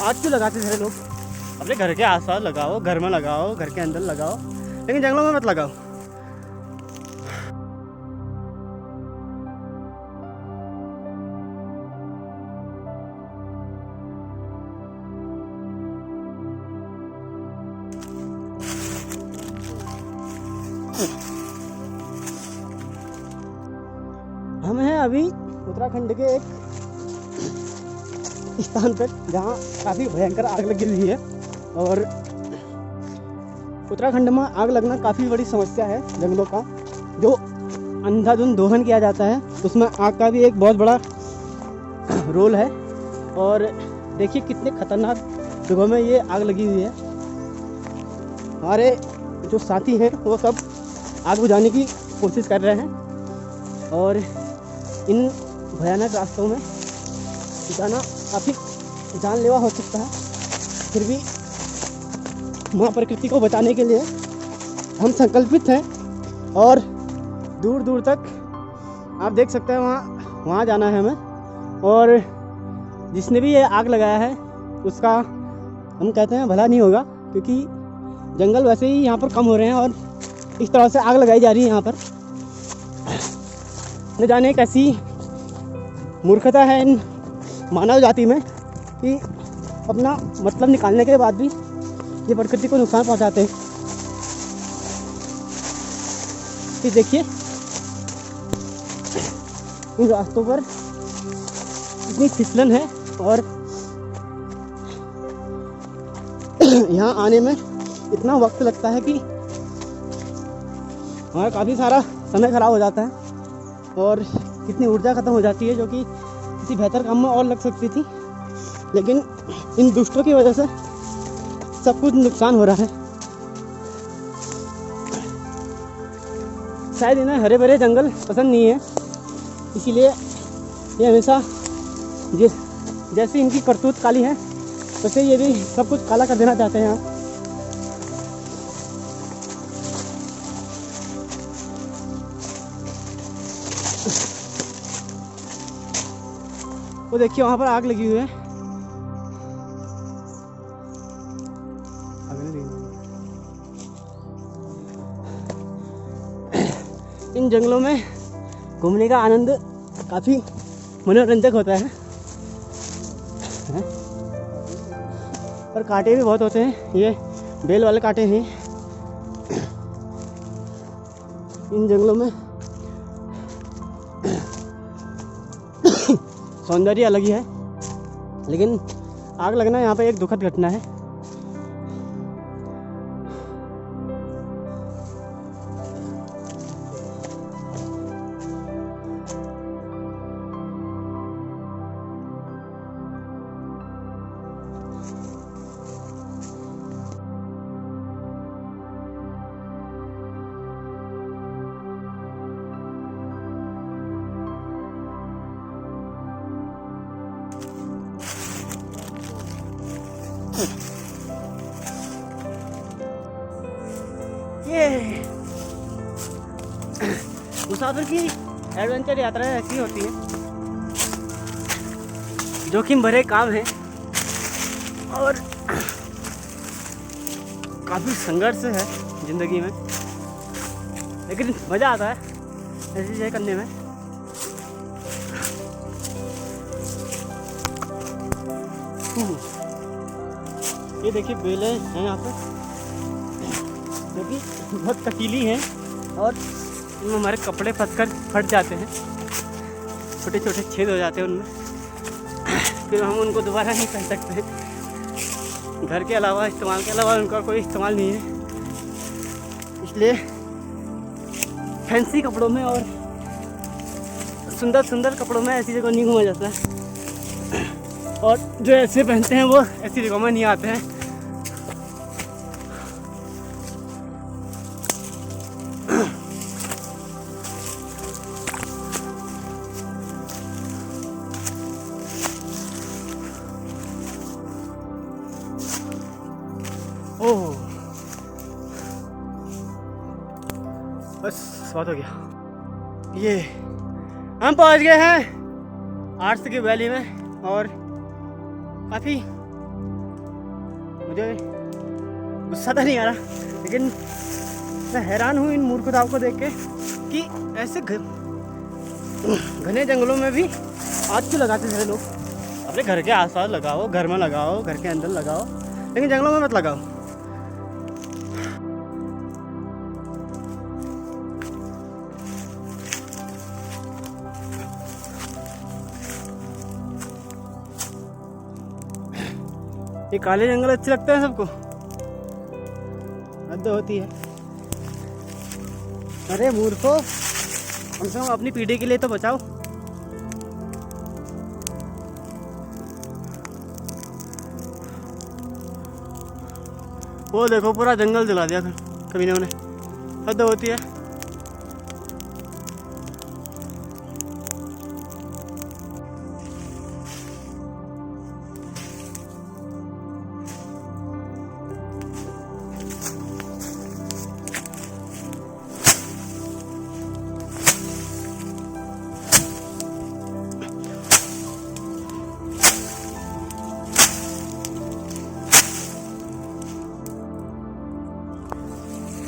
आग क्यों लगाते सारे लोग? अपने घर के आसपास लगाओ, घर में लगाओ, घर के अंदर लगाओ, लेकिन जंगलों में मत लगाओ। हम हैं अभी उत्तराखंड के एक स्थान पर जहाँ काफ़ी भयंकर आग लगी हुई है। और उत्तराखंड में आग लगना काफ़ी बड़ी समस्या है जंगलों का। जो अंधाधुंध दोहन किया जाता है उसमें आग का भी एक बहुत बड़ा रोल है। और देखिए कितने खतरनाक जगहों में ये आग लगी हुई है। हमारे जो साथी हैं वो सब आग बुझाने की कोशिश कर रहे हैं और इन भयानक रास्तों में जाना काफ़ी जानलेवा हो सकता है। फिर भी माँ प्रकृति को बचाने के लिए हम संकल्पित हैं और दूर दूर तक आप देख सकते हैं वहाँ जाना है हमें। और जिसने भी ये आग लगाया है उसका हम कहते हैं भला नहीं होगा, क्योंकि जंगल वैसे ही यहाँ पर कम हो रहे हैं और इस तरह से आग लगाई जा रही है यहाँ पर। न जाने कैसी मूर्खता है इन मानव जाति में कि अपना मतलब निकालने के बाद भी ये प्रकृति को नुकसान पहुंचाते हैं। कि देखिए इन रास्तों पर इतनी फिसलन है और यहाँ आने में इतना वक्त लगता है कि हमारा काफ़ी सारा समय खराब हो जाता है और कितनी ऊर्जा खत्म हो जाती है जो कि किसी बेहतर काम में और लग सकती थी। लेकिन इन दुष्टों की वजह से सब कुछ नुकसान हो रहा है। शायद इन्हें हरे भरे जंगल पसंद नहीं है, इसीलिए ये हमेशा जैसे इनकी करतूत काली है वैसे ये भी सब कुछ काला कर देना चाहते हैं यहाँ। वो देखिए वहाँ पर आग लगी हुई है। इन जंगलों में घूमने का आनंद काफ़ी मनोरंजक होता है पर कांटे भी बहुत होते हैं। ये बेल वाले कांटे हैं इन जंगलों में। सौंदर्य अलग ही है, लेकिन आग लगना यहाँ पे एक दुखद घटना है। ये मुसाफिर की एडवेंचर यात्रा ऐसी होती है, जोखिम भरे काम है और काफ़ी संघर्ष है ज़िंदगी में, लेकिन मज़ा आता है ऐसी चीज़ें करने में। ये देखिए बेलें हैं यहाँ पर जो कि बहुत कटीली हैं और इनमें हमारे कपड़े फट जाते हैं, छोटे छोटे छेद हो जाते हैं उनमें, फिर हम उनको दोबारा नहीं पहन सकते। घर के अलावा इस्तेमाल के अलावा उनका कोई इस्तेमाल नहीं है, इसलिए फैंसी कपड़ों में और सुंदर सुंदर कपड़ों में ऐसी जगह नहीं घूमा जाता है और जो ऐसे पहनते हैं वो ऐसी जगहों में नहीं आते हैं। ओह बस बहुत हो गया। ये हम पहुंच गए हैं आर्ट्स की वैली में और काफ़ी मुझे गुस्सा तो नहीं आ रहा, लेकिन मैं हैरान हूँ इन मूर्खताओं को देख के कि ऐसे घने जंगलों में भी आग क्यों लगाते सारे लोग। अपने घर के आसपास लगाओ, घर में लगाओ, घर के अंदर लगाओ, लेकिन जंगलों में मत लगाओ। ये काले जंगल अच्छे लगते हैं सबको, हद होती है। अरे मूर्खों, कम से कम अपनी पीढ़ी के लिए तो बचाओ। वो देखो पूरा जंगल जला दिया कमीनों ने, हद होती है।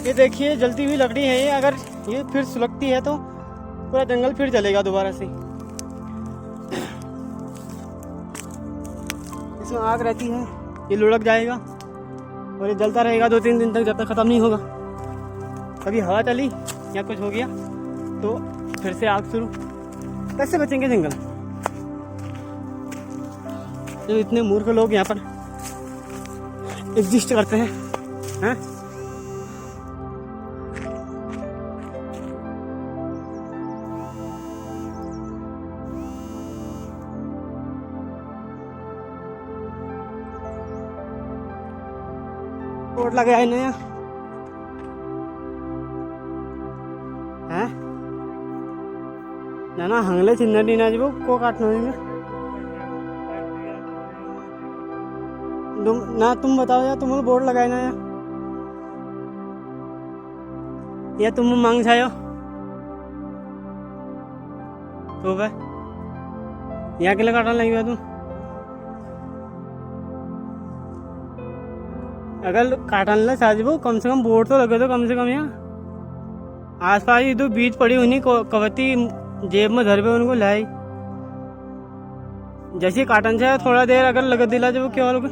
ये देखिए जलती हुई लकड़ी है ये, अगर ये फिर सुलगती है तो पूरा जंगल फिर जलेगा दोबारा से। इसमें आग रहती है, ये लुढ़क जाएगा और ये जलता रहेगा 2-3 दिन तक, जब तक ख़त्म नहीं होगा। कभी हवा चली या कुछ हो गया तो फिर से आग शुरू। कैसे बचेंगे जंगल? तो इतने मूर्ख लोग यहाँ पर एग्जिस्ट करते हैं। बोर्ड लगा है नया, हैं ना हंगले चिन्ह ना जीवो को काटना है ना। तुम बताओ यार, तुम बोर्ड लगाए ना या तुम मांग छायो तो भाई यहाँ के लिए काटने लगी तुम। अगर काटने चाहते कम से कम बोर्ड तो लगे तो कम से कम यहाँ आसपास ही तो बीज पड़ी उन्हीं कवती जेब में धर पे उनको लाई। जैसे काटन से थोड़ा देर अगर लगा दिला जब क्या लोग